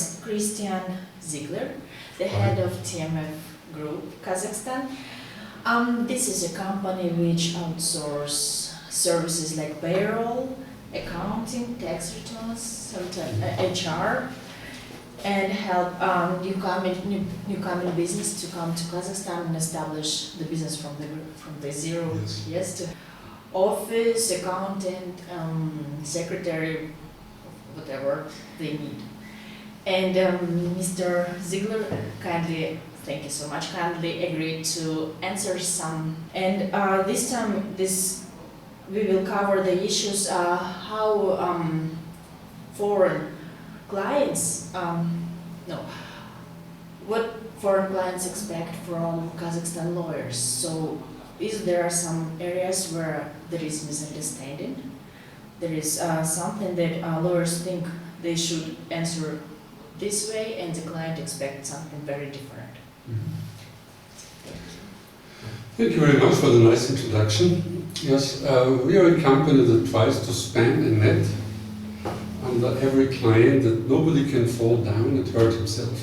is Christian Ziegler, the head of TMF Group Kazakhstan. This is a company which outsources services like payroll, accounting, tax returns, sometimes HR, and help newcoming business to come to Kazakhstan and establish the business from the zero. Yes, to office, accountant, secretary, whatever they need. And Mr. Ziegler kindly, thank you so much, kindly agreed to answer some. And this time, we will cover the issues how foreign clients, what foreign clients expect from Kazakhstan lawyers. So, there are some areas where there is misunderstanding. There is something that lawyers think they should answer this way, and the client expects something very different. Thank you very much for the nice introduction. Yes, we are a company that tries to span a net under every client that nobody can fall down and hurt himself.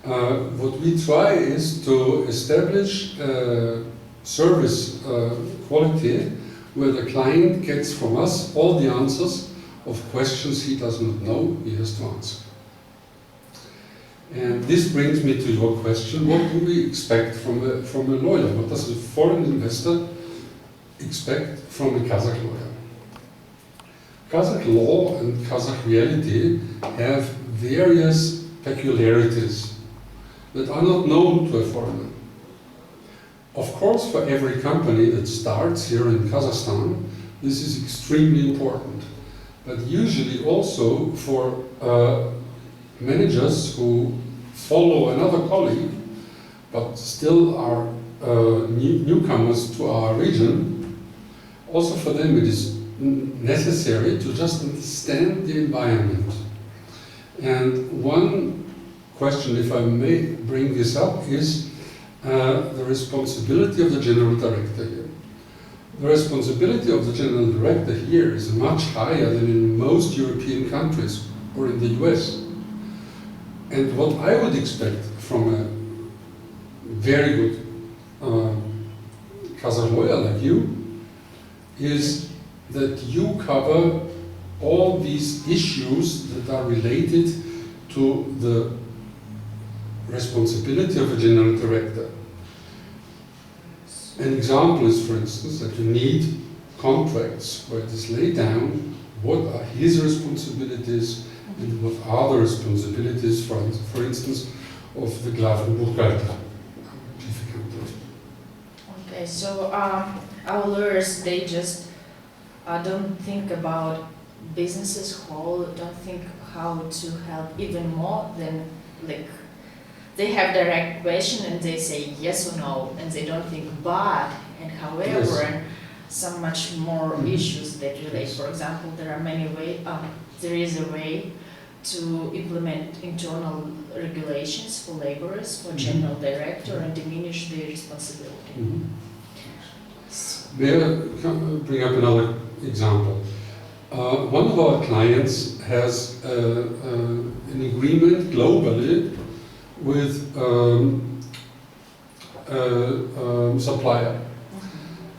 What we try is to establish service quality where the client gets from us all the answers of questions he does not know he has to answer. And this brings me to your question: what do we expect from a lawyer? What does a foreign investor expect from a Kazakh lawyer? Kazakh law and Kazakh reality have various peculiarities that are not known to a foreigner. Of course, for every company that starts here in Kazakhstan, this is extremely important. But usually also for managers who follow another colleague, but still are newcomers to our region, also for them it is necessary to just understand the environment. And one question, if I may bring this up, is the responsibility of the general director here. The responsibility of the general director here is much higher than in most European countries or in the US. And what I would expect from a very good Kazakh lawyer like you is that you cover all these issues that are related to the responsibility of a general director. An example is, for instance, that you need contracts where it is laid down what are his responsibilities and what are the responsibilities, for instance, of the Glavenbuchhalter. Okay, so our lawyers, they just don't think about businesses whole, don't think how to help even more than like they have direct question and they say yes or no, and they don't think but and however, yes. And so much more issues that relate. For example, there are many ways. There is a way to implement internal regulations for laborers, for general director, and diminish their responsibility. May I bring up another example? One of our clients has an agreement globally with a supplier.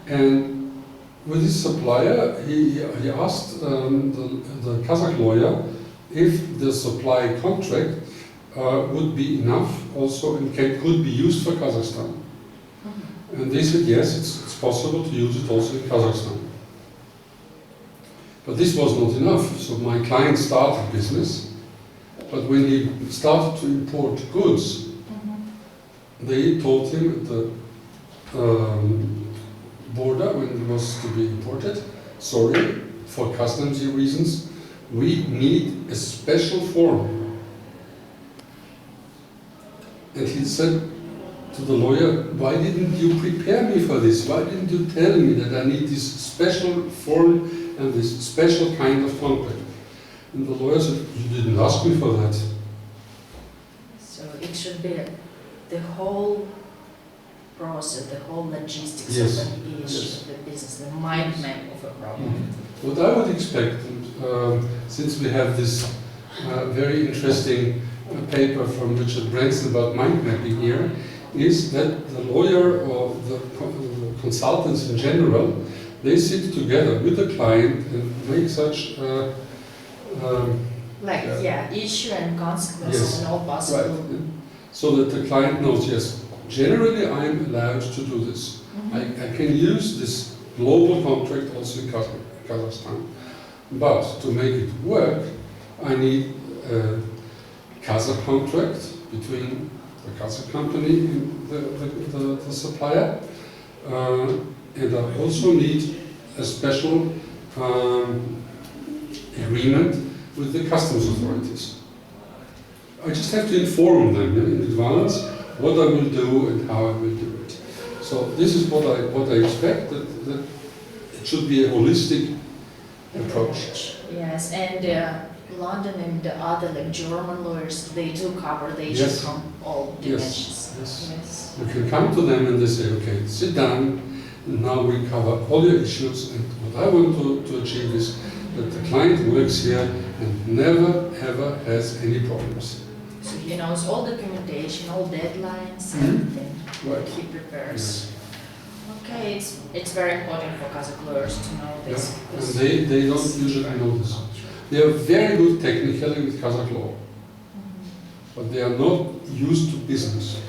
And with this supplier, he asked the Kazakh lawyer if the supply contract would be enough also and could be used for Kazakhstan. And they said yes, it's possible to use it also in Kazakhstan. But this was not enough, so my client started business, but when he started to import goods, they told him at the border when it was to be imported, sorry, for customs reasons, we need a special form. And he said to the lawyer, why didn't you prepare me for this? Why didn't you tell me that I need this special form and this special kind of contract? And the lawyer said, you didn't ask me for that. So it should be the whole process, the whole logistics Yes. of an issue, the business, the mind map of a problem. What I would expect, since we have this very interesting paper from Richard Branson about mind mapping here is that the lawyer or the consultants in general, they sit together with the client and make such issue and consequences yes, and all possible. right. So that the client knows, yes, generally I am allowed to do this. I can use this global contract also in Kazakhstan. But to make it work, I need a Kazakh contract between the Kazakh company and the supplier. And I also need a special agreement with the customs authorities. I just have to inform them in advance what I will do and how I will do it. So this is what I expect, that it should be a holistic approach. Yes, and London and the other like German lawyers, they do cover the issue Yes. from all dimensions. Yes. You can come to them and they say, okay, sit down, and now we cover all your issues, and what I want to achieve is that the client works here and never ever has any problems. So he knows all documentation, all deadlines, everything. Right. He prepares. Yes. Okay, it's very important for Kazakh lawyers to know this. Yeah. And they don't usually know this. They are very good technically with Kazakh law, but they are not used to business.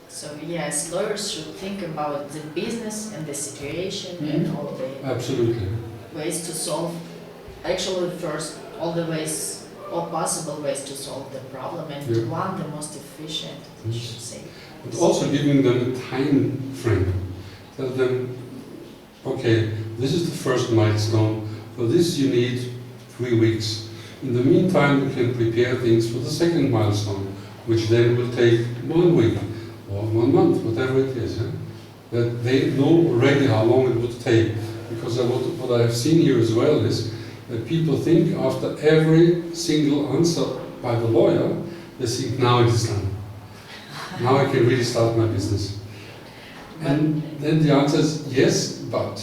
So yes, lawyers should think about the business and the situation and all the Absolutely. ways to solve. Actually, first, all the ways, all possible ways to solve the problem and one the most efficient, I should say. But also giving them a time frame. Tell them, okay, this is the first milestone. For this you need 3 weeks. In the meantime, you can prepare things for the second milestone, which then will take 1 week or 1 month, whatever it is. That they know already how long it would take. Because what I have seen here as well is that people think after every single answer by the lawyer, they think now it is done. Now I can really start my business. And then the answer is yes, but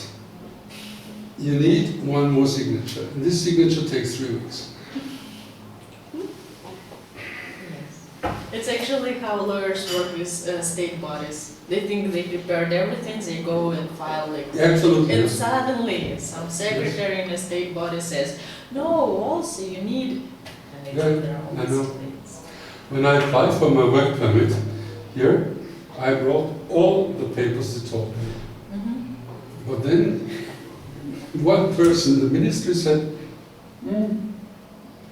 you need one more signature. And this signature takes 3 weeks. It's actually how lawyers work with state bodies. They think they prepared everything, they go and file like Absolutely. and Yes. suddenly some secretary in a state body says, no, also you need, and it's I know. When I applied for my work permit here, I brought all the papers they told me. But then one person in the ministry said,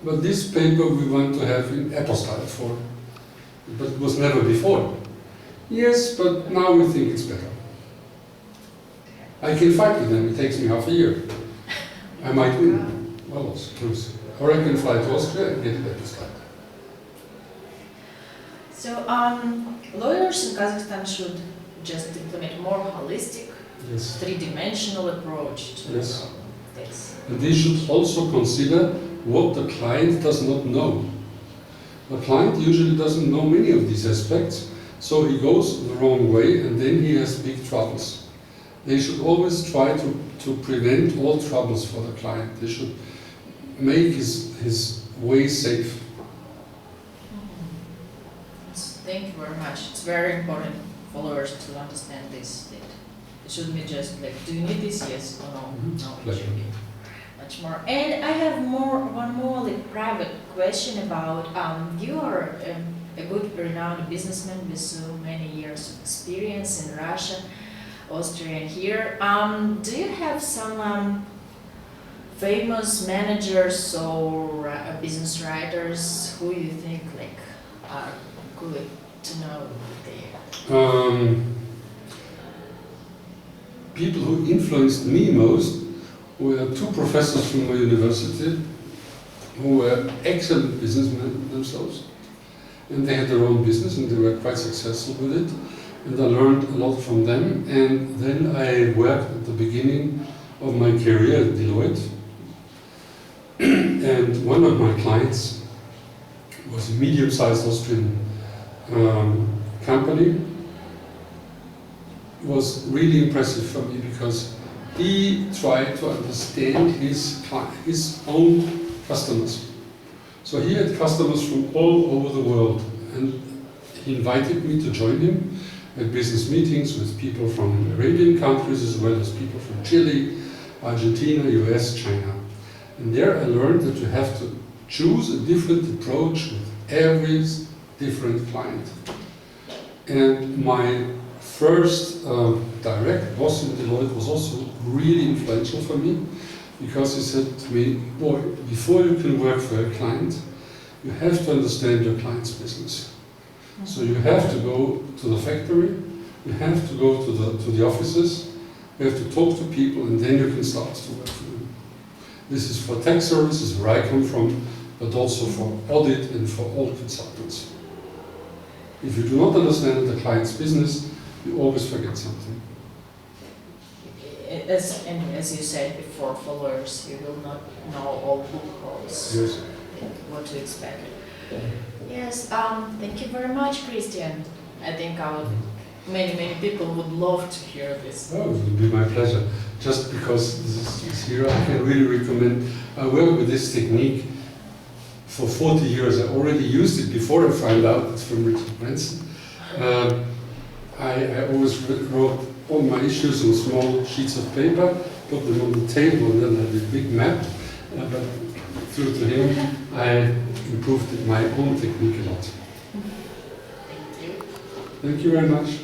but this paper we want to have in apostille form. But it was never before. Yes, but now we think it's better. I can fight with them, it takes me half a year. I might win. Well, also, or I can fly to Austria and get apostille. So lawyers in Kazakhstan should just implement more holistic, Yes. three-dimensional approach to Yes. this. And they should also consider what the client does not know. The client usually doesn't know many of these aspects, so he goes the wrong way and then he has big troubles. They should always try to prevent all troubles for the client. They should make his way safe. Thank you very much. It's very important for lawyers to understand this. It shouldn't be just like, do you need this? Yes or no? No, it should be much more. And I have one more like private question about you are a good renowned businessman with so many years of experience in Russia, Austria, and here. Do you have some famous managers or business writers who you think like are good to know there? People who influenced me most were 2 professors from my university who were excellent businessmen themselves. And they had their own business and they were quite successful with it. And I learned a lot from them. And then I worked at the beginning of my career at Deloitte. And one of my clients was a medium-sized Austrian company. It was really impressive for me because he tried to understand his own customers. So he had customers from all over the world, and he invited me to join him at business meetings with people from Arabian countries as well as people from Chile, Argentina, US, China. And there I learned that you have to choose a different approach with every different client. And my first direct boss in Deloitte was also really influential for me, because he said to me, boy, before you can work for a client, you have to understand your client's business. So you have to go to the factory, you have to go to the offices, you have to talk to people, and then you can start to work for them. This is for tax services, where I come from, but also for audit and for all consultants. If you do not understand the client's business, you always forget something. As you said before, for lawyers, you will not know all loopholes. Yes. What to expect. Yes, thank you very much, Christian. I think many people would love to hear this. Oh, it would be my pleasure. Just because this is here, I can really recommend. I work with this technique for 40 years. I already used it before I found out it's from Richard Branson. I always wrote all my issues on small sheets of paper, put them on the table, and then I had a big map. But through to him, I improved my own technique a lot. Thank you. Thank you very much.